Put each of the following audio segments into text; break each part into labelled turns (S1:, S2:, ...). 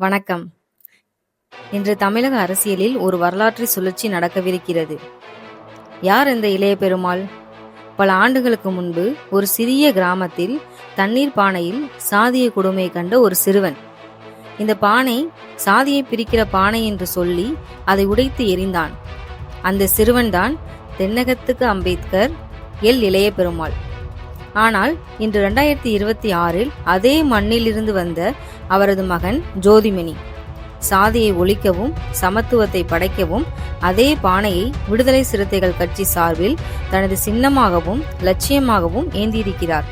S1: வணக்கம். இன்று தமிழக அரசியலில் ஒரு வரலாற்று சுழற்சி நடக்கவிருக்கிறது. யார் இந்த இளைய பெருமாள்? பல ஆண்டுகளுக்கு முன்பு ஒரு சிறிய கிராமத்தில் தண்ணீர் பானையில் சாதிய கொடுமை கண்ட ஒரு சிறுவன். இந்த பானை சாதியை பிரிக்கிற பானை என்று சொல்லி அதை உடைத்து எறிந்தான். அந்த சிறுவன்தான் தென்னகத்துக்கு அம்பேத்கர் இளைய பெருமாள். ஆனால் இன்று 2026 அதே மண்ணிலிருந்து வந்த அவரது மகன் ஜோதிமணி சாதியை ஒழிக்கவும் சமத்துவத்தை படைக்கவும் அதே பானையை விடுதலை சிறுத்தைகள் கட்சி சார்பில் தனது சின்னமாகவும் லட்சியமாகவும் ஏந்தியிருக்கிறார்.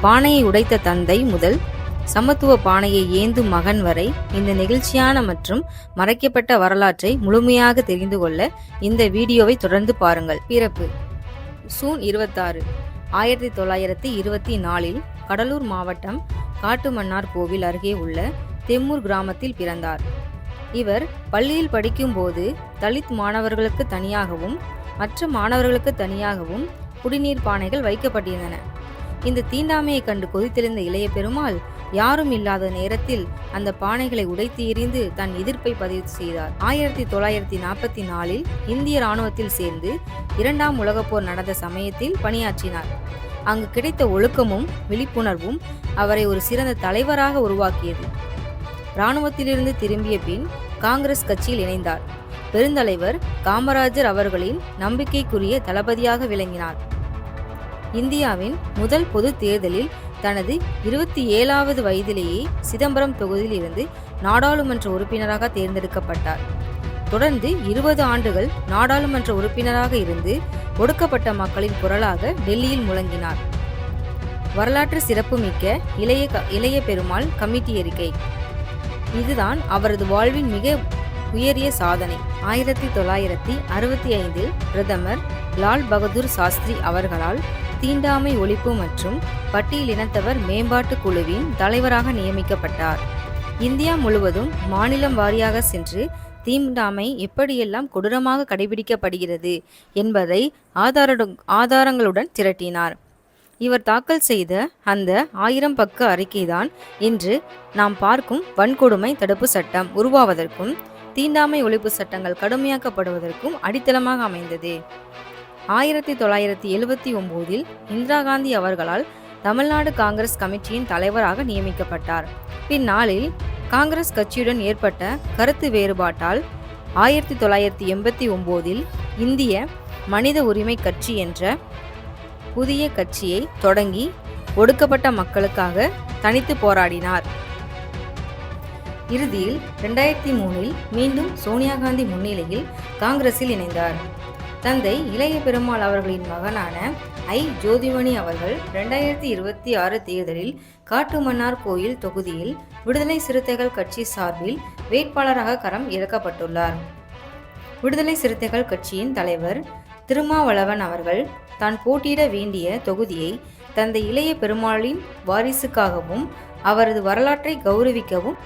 S1: பானையை உடைத்த தந்தை முதல் சமத்துவ பானையை ஏந்தும் மகன் வரை இந்த நெகிழ்ச்சியான மற்றும் மறைக்கப்பட்ட வரலாற்றை முழுமையாக தெரிந்து கொள்ள இந்த வீடியோவை தொடர்ந்து பாருங்கள். பிறப்பு ஜூன் 26, 1924 கடலூர் மாவட்டம் காட்டுமன்னார் கோவில் அருகே உள்ள தெம்மூர் கிராமத்தில் பிறந்தார். இவர் பள்ளியில் படிக்கும் போது தலித் மாணவர்களுக்கு தனியாகவும் மற்ற மாணவர்களுக்கு தனியாகவும் குடிநீர் பானைகள் வைக்கப்பட்டிருந்தன. இந்த தீண்டாமையை கண்டு கொதித்தெழுந்த இளைய பெருமாள் யாரும் இல்லாத நேரத்தில் அந்த பானைகளை உடைத்து எறிந்து தன் எதிர்ப்பை பதிவு செய்தார். 1944 இந்திய இராணுவத்தில் சேர்ந்து 2ஆம் உலகப் போர் நடந்த சமயத்தில் பணியாற்றினார். அங்கு கிடைத்த ஒழுக்கமும் விழிப்புணர்வும் அவரை ஒரு சிறந்த தலைவராக உருவாக்கியது. இராணுவத்திலிருந்து திரும்பிய பின் காங்கிரஸ் கட்சியில் இணைந்தார். பெருந்தலைவர் காமராஜர் அவர்களின் நம்பிக்கைக்குரிய தளபதியாக விளங்கினார். இந்தியாவின் முதல் பொது தேர்தலில் தனது 27வது வயதிலேயே சிதம்பரம் தொகுதியில் இருந்து நாடாளுமன்ற உறுப்பினராக தேர்ந்தெடுக்கப்பட்டார். தொடர்ந்து 20 ஆண்டுகள் நாடாளுமன்ற உறுப்பினராக இருந்து ஒடுக்கப்பட்ட மக்களின் குரலாக டெல்லியில் முழங்கினார். வரலாற்று சிறப்புமிக்க இளைய பெருமாள் கமிட்டி அறிக்கை. இதுதான் அவரது வாழ்வின் மிக உயரிய சாதனை. 1965 பிரதமர் லால் பகதூர் சாஸ்திரி அவர்களால் தீண்டாமை ஒழிப்பு மற்றும் பட்டியலினத்தவர் மேம்பாட்டு குழுவின் தலைவராக நியமிக்கப்பட்டார். இந்தியா முழுவதும் மாநிலம் வாரியாக சென்று தீண்டாமை எப்படியெல்லாம் கொடூரமாக கடைபிடிக்கப்படுகிறது என்பதை ஆதாரங்களுடன் திரட்டினார். இவர் தாக்கல் செய்த அந்த 1000 பக்க அறிக்கைதான் இன்று நாம் பார்க்கும் வன்கொடுமை தடுப்பு சட்டம் உருவாவதற்கும் தீண்டாமை ஒழிப்பு சட்டங்கள் கடுமையாக்கப்படுவதற்கும் அடித்தளமாக அமைந்தது. 1979 இந்திரா காந்தி அவர்களால் தமிழ்நாடு காங்கிரஸ் கமிட்டியின் தலைவராக நியமிக்கப்பட்டார். பின்னாளில் காங்கிரஸ் கட்சியுடன் ஏற்பட்ட கருத்து வேறுபாட்டால் 1989 இந்திய மனித உரிமை கட்சி என்ற புதிய கட்சியை தொடங்கி ஒடுக்கப்பட்ட மக்களுக்காக தனித்து போராடினார். இறுதியில் 2003 மீண்டும் சோனியா காந்தி முன்னிலையில் காங்கிரஸில் இணைந்தார். தந்தை இளைய பெருமாள் அவர்களின் மகனான ஜோதிமணி அவர்கள் 2026 தேர்தலில் காட்டுமன்னார் கோயில் தொகுதியில் விடுதலை சிறுத்தைகள் கட்சி சார்பில் வேட்பாளராக களம் இறக்கப்பட்டுள்ளார். விடுதலை சிறுத்தைகள் கட்சியின் தலைவர் திருமாவளவன் அவர்கள் தான் போட்டியிட வேண்டிய தொகுதியை தந்தை இளைய பெருமாளின் வாரிசுக்காகவும் அவரது வரலாற்றை கௌரவிக்கவும்